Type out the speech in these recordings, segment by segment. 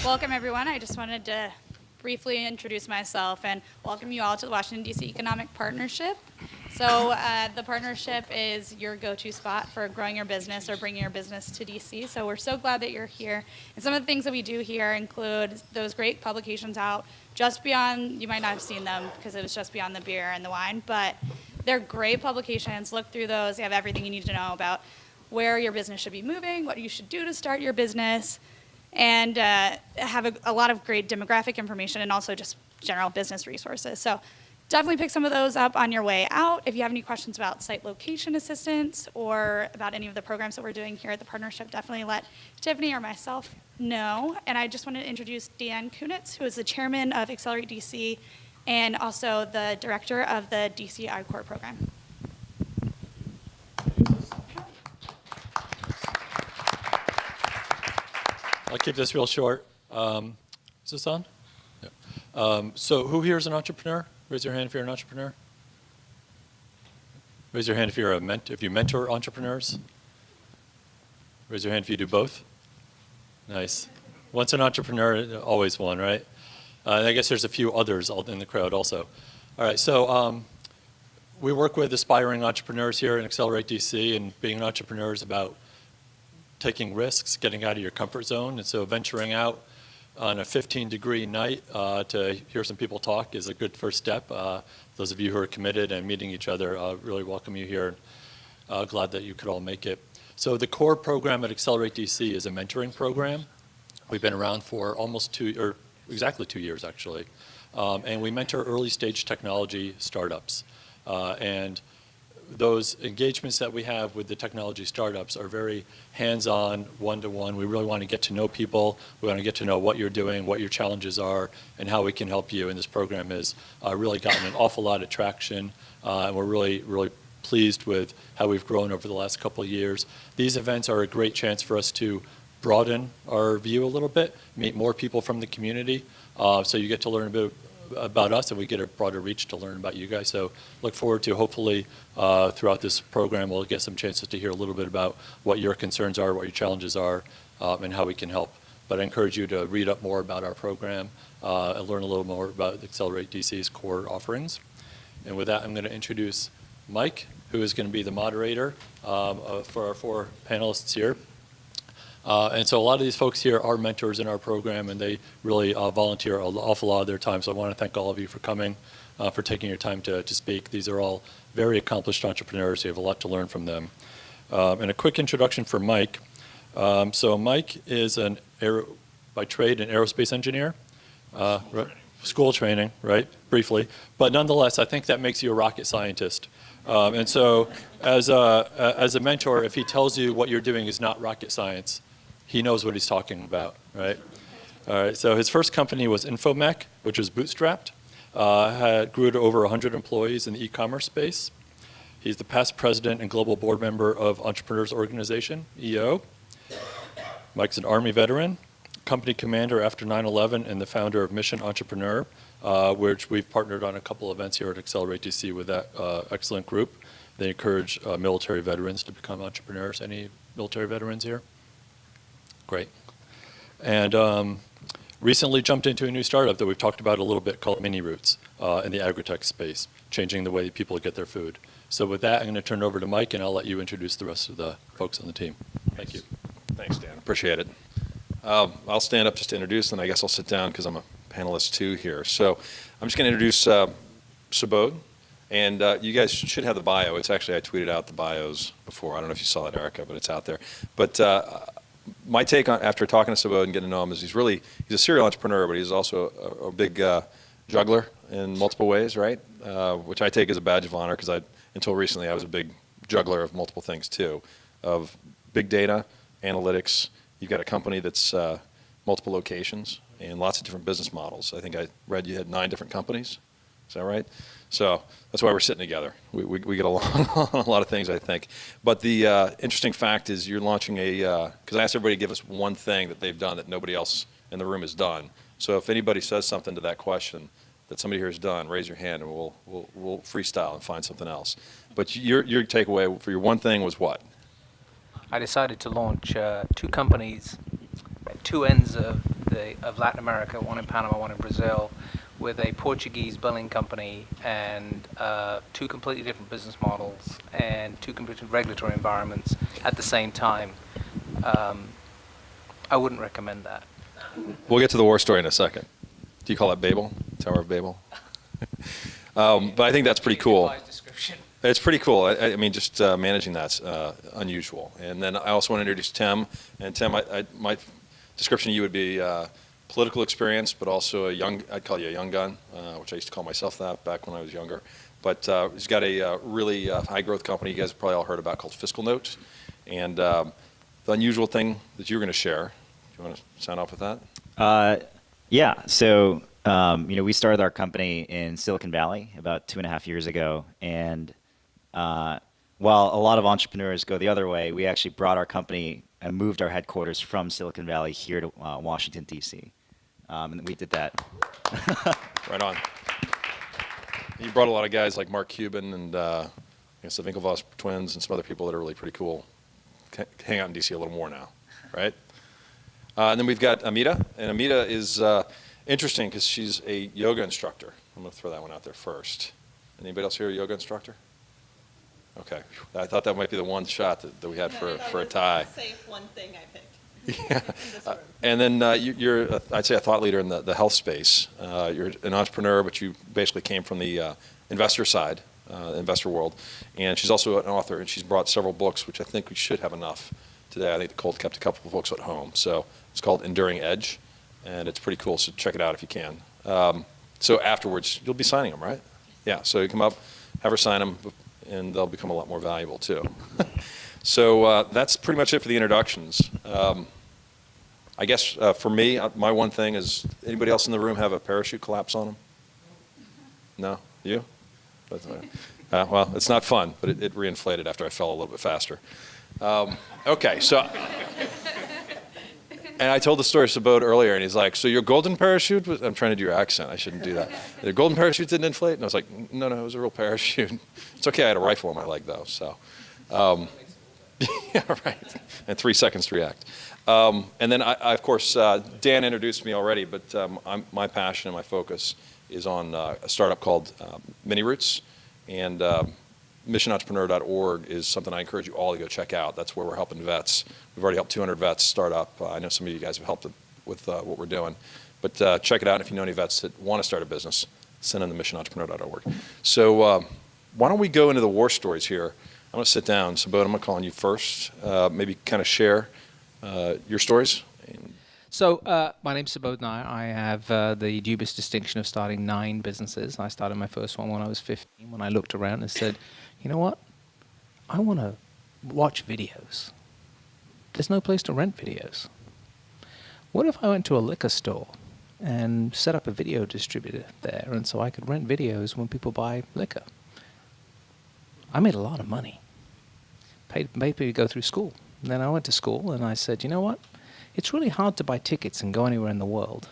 welcome everyone. I just wanted to briefly introduce myself and welcome you all to the Washington, D.C. Economic Partnership. So the partnership is your go-to spot for growing your business or bringing your business to D.C. So we're so glad that you're here. And some of the things that we do here include those great publications out just beyond, you might not have seen them because it was just beyond the beer and the wine, but they're great publications. Look through those. They have everything you need to know about where your business should be moving, what you should do to start your business, and have a lot of great demographic information and also just general business resources. So definitely pick some of those up on your way out. If you have any questions about site location assistance or about any of the programs that we're doing here at the partnership, definitely let Tiffany or myself know. And I just want to introduce Dan Kunitz, who is the chairman of Accelerate DC and also the director of the DC I-Corps program. I'll keep this real short. Is this on? Yeah. So who here is an entrepreneur? Raise your hand if you're an entrepreneur. Raise your hand if you're if you mentor entrepreneurs. Raise your hand if you do both. Nice. Once an entrepreneur, always one, right? And I guess there's a few others in the crowd also. All right, so we work with aspiring entrepreneurs here in Accelerate DC, and being an entrepreneur is about taking risks, getting out of your comfort zone. And so venturing out on a 15-degree night to hear some people talk is a good first step. Those of you who are committed and meeting each other, really welcome you here. Glad that you could all make it. So the core program at Accelerate DC is a mentoring program. We've been around for exactly 2 years actually. And we mentor early stage technology startups. And those engagements that we have with the technology startups are very hands-on, one-to-one. We really want to get to know people. We want to get to know what you're doing, what your challenges are, and how we can help you. And this program has really gotten an awful lot of traction, and we're really, really pleased with how we've grown over the last couple of years. These events are a great chance for us to broaden our view a little bit, meet more people from the community, so you get to learn a bit about us, and we get a broader reach to learn about you guys. So look forward to hopefully throughout this program we'll get some chances to hear a little bit about what your concerns are, what your challenges are, and how we can help. But I encourage you to read up more about our program and learn a little more about Accelerate DC's core offerings. And with that, I'm going to introduce Mike, who is going to be the moderator for our 4 panelists here. And so a lot of these folks here are mentors in our program, and they really volunteer an awful lot of their time. So I want to thank all of you for coming, for taking your time to speak. These are all very accomplished entrepreneurs. You have a lot to learn from them. And a quick introduction for Mike. So Mike is by trade an aerospace engineer. School training, right, briefly. But nonetheless, I think that makes you a rocket scientist. And so as a mentor, if he tells you what you're doing is not rocket science, he knows what he's talking about, right? All right, so his first company was Infomec, which was bootstrapped, grew to over 100 employees in the e-commerce space. He's the past president and global board member of Entrepreneurs Organization, EO. Mike's an Army veteran, company commander after 9/11, and the founder of Mission Entrepreneur, which we've partnered on a couple events here at Accelerate DC with that excellent group. They encourage military veterans to become entrepreneurs. Any military veterans here? Great. And recently jumped into a new startup that we've talked about a little bit called Mini Roots in the agritech space, changing the way people get their food. So with that, I'm going to turn it over to Mike, and I'll let you introduce the rest of the folks on the team. Thank you. Thanks, Dan. Appreciate it. I'll stand up just to introduce, and I guess I'll sit down because I'm a panelist too here. So I'm just going to introduce Subodh, and you guys should have the bio. It's actually, I tweeted out the bios before. I don't know if you saw it, Erica, but it's out there. But my take on, after talking to Subodh and getting to know him, is he's a serial entrepreneur, but he's also a big juggler in multiple ways, right? Which I take as a badge of honor, because until recently I was a big juggler of multiple things too, of big data, analytics. You've got a company that's multiple locations and lots of different business models. I think I read you had 9 different companies. Is that right? So that's why we're sitting together. We get along on a lot of things, I think. But the interesting fact is you're launching because I asked everybody to give us one thing that they've done that nobody else in the room has done. So if anybody says something to that question that somebody here has done, raise your hand and we'll freestyle and find something else. But your takeaway for your one thing was what? I decided to launch 2 companies at 2 ends of of Latin America, one in Panama, one in Brazil, with a Portuguese billing company, and two completely different business models and two completely regulatory environments at the same time. I wouldn't recommend that. We'll get to the war story in a second. Do you call it Babel? Tower of Babel? But I think that's pretty cool. It's pretty cool. I mean, just managing that's unusual. And then I also want to introduce Tim. And Tim, my description of you would be political experience, but also I'd call you a young gun, which I used to call myself that back when I was younger. But he's got a really high growth company you guys have probably all heard about called Fiscal Note. And the unusual thing that you're going to share, do you want to sign off with that? Yeah. So, we started our company in Silicon Valley about 2.5 years ago. And while a lot of entrepreneurs go the other way, we actually brought our company and moved our headquarters from Silicon Valley here to Washington, D.C. And we did that. Right on. You brought a lot of guys like Mark Cuban and I guess the Winklevoss twins and some other people that are really pretty cool. Hang out in D.C. a little more now, right? And then we've got Amita. And Amita is interesting because she's a yoga instructor. I'm going to throw that one out there first. Anybody else here a yoga instructor? Okay. I thought that might be the one shot that we had for a tie. Safe one thing I picked. Yeah. And then you're, I'd say, a thought leader in the health space. You're an entrepreneur, but you basically came from the investor side, investor world. And she's also an author, and she's brought several books, which I think we should have enough today. I think Colt kept a couple of books at home. So it's called Enduring Edge, and it's pretty cool, so check it out if you can. So afterwards, you'll be signing them, right? Yeah, so you come up, have her sign them, and they'll become a lot more valuable too. So that's pretty much it for the introductions. I guess for me, my one thing is, anybody else in the room have a parachute collapse on them? No? You? Well, it's not fun, but it reinflated after I fell a little bit faster. Okay, so, and I told the story to Subodh earlier, and he's like, so your golden parachute was, I'm trying to do your accent, I shouldn't do that. The golden parachute didn't inflate? And I was like, no, it was a real parachute. It's okay, I had a rifle on my leg though, so. Yeah, right, and 3 seconds to react. And then, I of course, Dan introduced me already, but my passion and my focus is on a startup called Mini Roots, and missionentrepreneur.org is something I encourage you all to go check out. That's where we're helping vets. We've already helped 200 vets start up. I know some of you guys have helped with what we're doing. But check it out. If you know any vets that want to start a business, send them to missionentrepreneur.org. So why don't we go into the war stories here? I'm going to sit down. Subodh, I'm going to call on you first. Maybe kind of share your stories. So my name's Subodh Nair. I have the dubious distinction of starting 9 businesses. I started my first one when I was 15, when I looked around and said, you know what? I want to watch videos. There's no place to rent videos. What if I went to a liquor store and set up a video distributor there, and so I could rent videos when people buy liquor? I made a lot of money. Paid people to go through school. And then I went to school and I said, you know what? It's really hard to buy tickets and go anywhere in the world.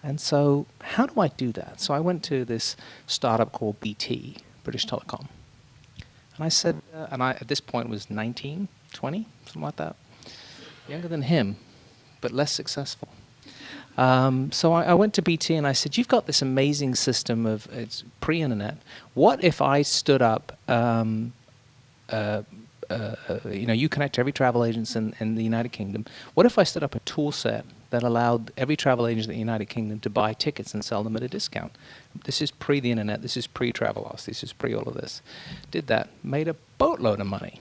And so how do I do that? So I went to this startup called BT, British Telecom. And I said, and I at this point was 19, 20, something like that. Younger than him, but less successful. So I went to BT and I said, you've got this amazing system of, it's pre-internet. What if I stood up, you connect to every travel agent in the United Kingdom. What if I stood up a tool set that allowed every travel agent in the United Kingdom to buy tickets and sell them at a discount? This is pre the internet, this is pre-Travelocity, this is pre all of this. Did that, made a boatload of money.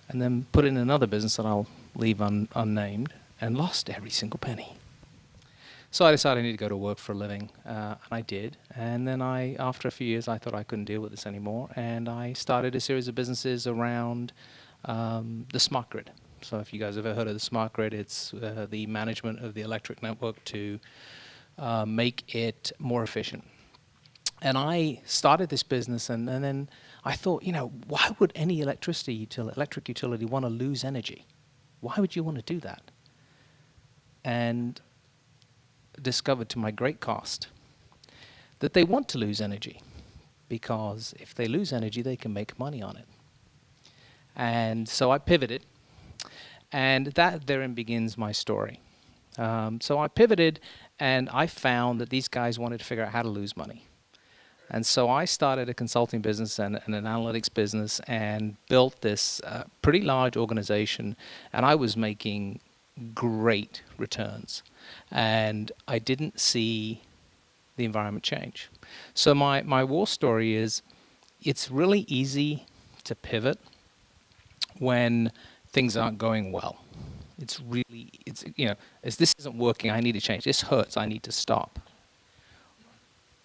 And then put it in another business that I'll leave unnamed, and lost every single penny. So I decided I needed to go to work for a living, and I did. And then after a few years, I thought I couldn't deal with this anymore, and I started a series of businesses around the smart grid. So if you guys have ever heard of the smart grid, it's the management of the electric network to make it more efficient. And I started this business, and then I thought, why would any electric utility want to lose energy? Why would you want to do that? And discovered to my great cost that they want to lose energy, because if they lose energy, they can make money on it. And so I pivoted, and that therein begins my story. So I pivoted, and I found that these guys wanted to figure out how to lose money. And so I started a consulting business and an analytics business and built this pretty large organization. And I was making great returns. And I didn't see the environment change. So my war story is it's really easy to pivot when things aren't going well. It's as this isn't working, I need to change. This hurts, I need to stop.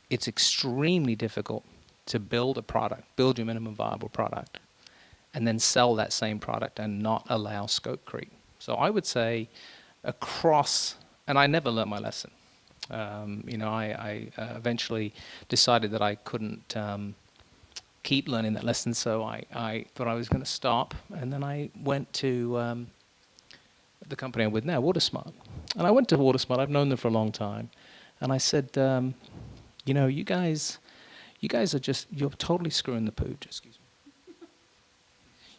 It's extremely difficult to build a product, build your minimum viable product, and then sell that same product and not allow scope creep. So I would say and I never learned my lesson. I eventually decided that I couldn't keep learning that lesson, so I thought I was going to stop, and then I went to the company I'm with now, WaterSmart. And I went to WaterSmart, I've known them for a long time, and I said, you guys are you're totally screwing the pooch, excuse me.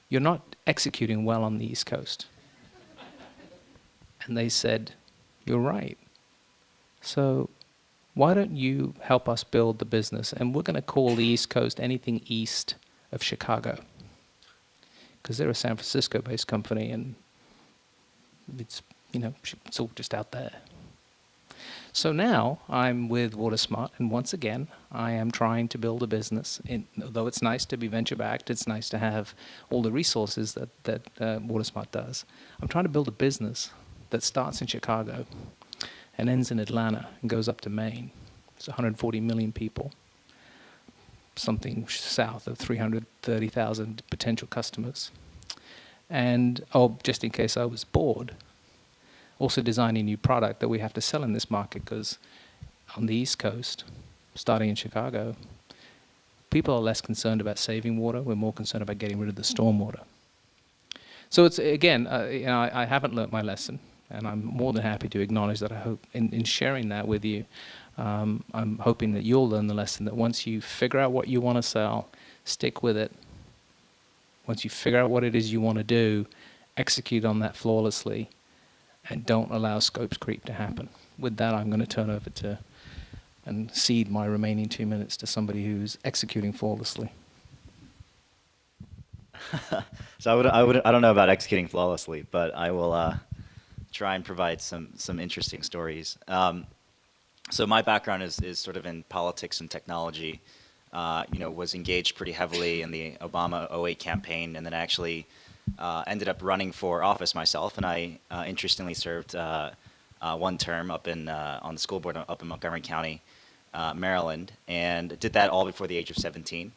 You're not executing well on the East Coast. And they said, you're right. So why don't you help us build the business? And we're going to call the East Coast anything east of Chicago. Because they're a San Francisco-based company, and it's all just out there. So now I'm with WaterSmart, and once again, I am trying to build a business. Although it's nice to be venture-backed, it's nice to have all the resources that WaterSmart does. I'm trying to build a business that starts in Chicago and ends in Atlanta and goes up to Maine. It's 140 million people, something south of 330,000 potential customers. And, just in case I was bored, also designing a new product that we have to sell in this market, because on the East Coast, starting in Chicago, people are less concerned about saving water. We're more concerned about getting rid of the stormwater. So it's, again, I haven't learnt my lesson, and I'm more than happy to acknowledge that. I hope in sharing that with you, I'm hoping that you'll learn the lesson that once you figure out what you want to sell, stick with it. Once you figure out what it is you want to do, execute on that flawlessly, and don't allow scopes creep to happen. With that, I'm going to turn over and cede my remaining 2 minutes to somebody who's executing flawlessly. So I don't know about executing flawlessly, but I will try and provide some interesting stories. So my background is sort of in politics and technology. Was engaged pretty heavily in the Obama 2008 campaign, and then actually ended up running for office myself. And I interestingly served one term on the school board up in Montgomery County, Maryland, and did that all before the age of 17,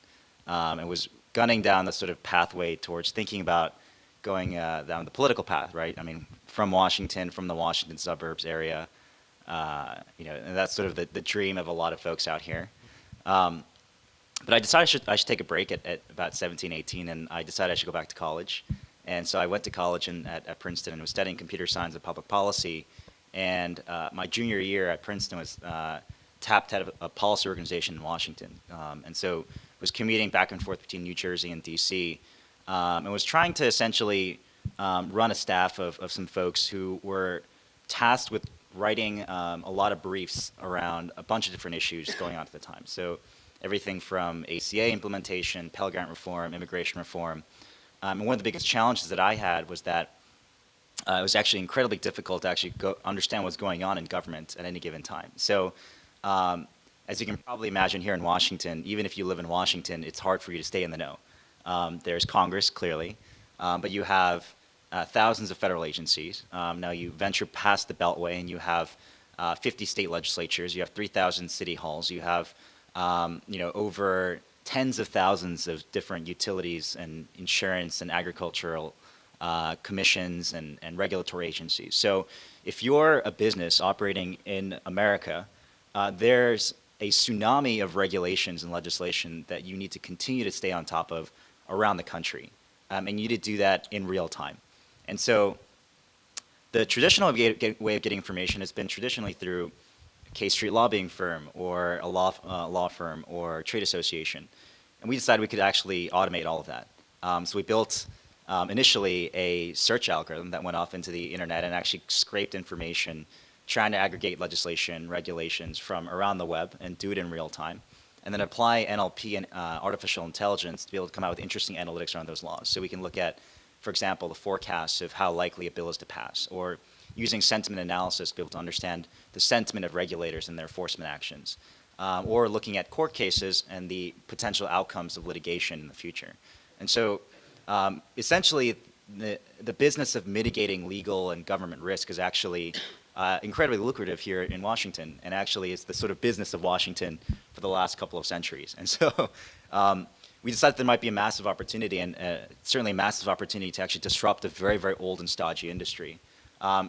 and was gunning down the sort of pathway towards thinking about going down the political path, right? I mean, from Washington, from the Washington suburbs area, and that's sort of the dream of a lot of folks out here. But I decided I should take a break at about 17, 18, and I decided I should go back to college. And so I went to college at Princeton and was studying computer science and public policy. And my junior year at Princeton was tapped out of a policy organization in Washington. And so was commuting back and forth between New Jersey and D.C. And was trying to essentially run a staff of some folks who were tasked with writing a lot of briefs around a bunch of different issues going on at the time. So everything from ACA implementation, Pell Grant reform, immigration reform. And one of the biggest challenges that I had was that it was actually incredibly difficult to actually understand what's going on in government at any given time. So as you can probably imagine here in Washington, even if you live in Washington, it's hard for you to stay in the know. There's Congress, clearly, but you have thousands of federal agencies. Now you venture past the Beltway and you have 50 state legislatures, you have 3,000 city halls, you have over tens of thousands of different utilities and insurance and agricultural commissions and regulatory agencies. So if you're a business operating in America, there's a tsunami of regulations and legislation that you need to continue to stay on top of around the country. And you need to do that in real time. And so the traditional way of getting information has been traditionally through K Street lobbying firm or a law firm or trade association. And we decided we could actually automate all of that. So we built initially a search algorithm that went off into the internet and actually scraped information trying to aggregate legislation, regulations from around the web and do it in real time, and then apply NLP and artificial intelligence to be able to come out with interesting analytics around those laws. So we can look at, for example, the forecasts of how likely a bill is to pass, or using sentiment analysis to be able to understand the sentiment of regulators and their enforcement actions, or looking at court cases and the potential outcomes of litigation in the future. And so essentially, the business of mitigating legal and government risk is actually incredibly lucrative here in Washington, and actually it's the sort of business of Washington for the last couple of centuries. And so we decided there might be a massive opportunity, and certainly a massive opportunity to actually disrupt a very, very old and stodgy industry.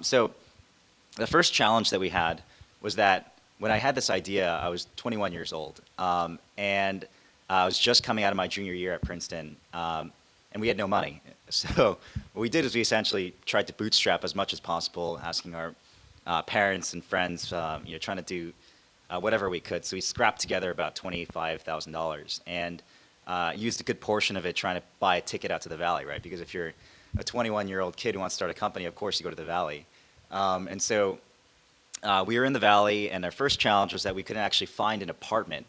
So the first challenge that we had was that when I had this idea, I was 21 years old, and I was just coming out of my junior year at Princeton, and we had no money. So what we did is we essentially tried to bootstrap as much as possible, asking our parents and friends, trying to do whatever we could. So we scrapped together about $25,000 and used a good portion of it trying to buy a ticket out to the Valley, right? Because if you're a 21-year-old kid who wants to start a company, of course you go to the Valley. And so we were in the Valley, and our first challenge was that we couldn't actually find an apartment.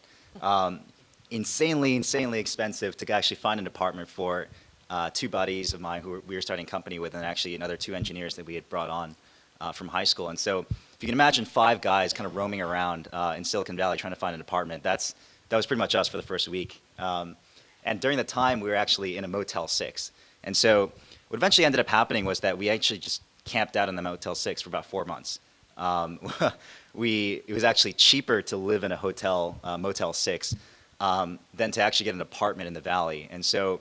Insanely expensive to actually find an apartment for two buddies of mine who we were starting a company with, and actually another two engineers that we had brought on from high school. And so if you can imagine 5 guys kind of roaming around in Silicon Valley trying to find an apartment, that was pretty much us for the first week. And during the time, we were actually in a Motel 6. And so what eventually ended up happening was that we actually just camped out in the Motel 6 for about 4 months. It was actually cheaper to live in a hotel, Motel 6, than to actually get an apartment in the Valley. And so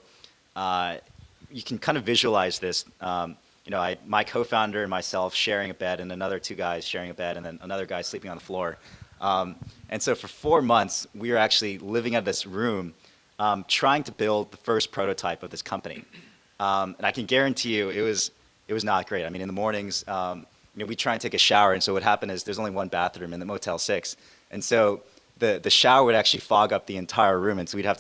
you can kind of visualize this. My co-founder and myself sharing a bed, and another 2 guys sharing a bed, and then another guy sleeping on the floor. And so for 4 months, we were actually living in this room, trying to build the first prototype of this company. And I can guarantee you, it was not great. I mean, in the mornings, we try and take a shower, and so what happened is there's only one bathroom in the Motel 6, and so the shower would actually fog up the entire room, and so we'd have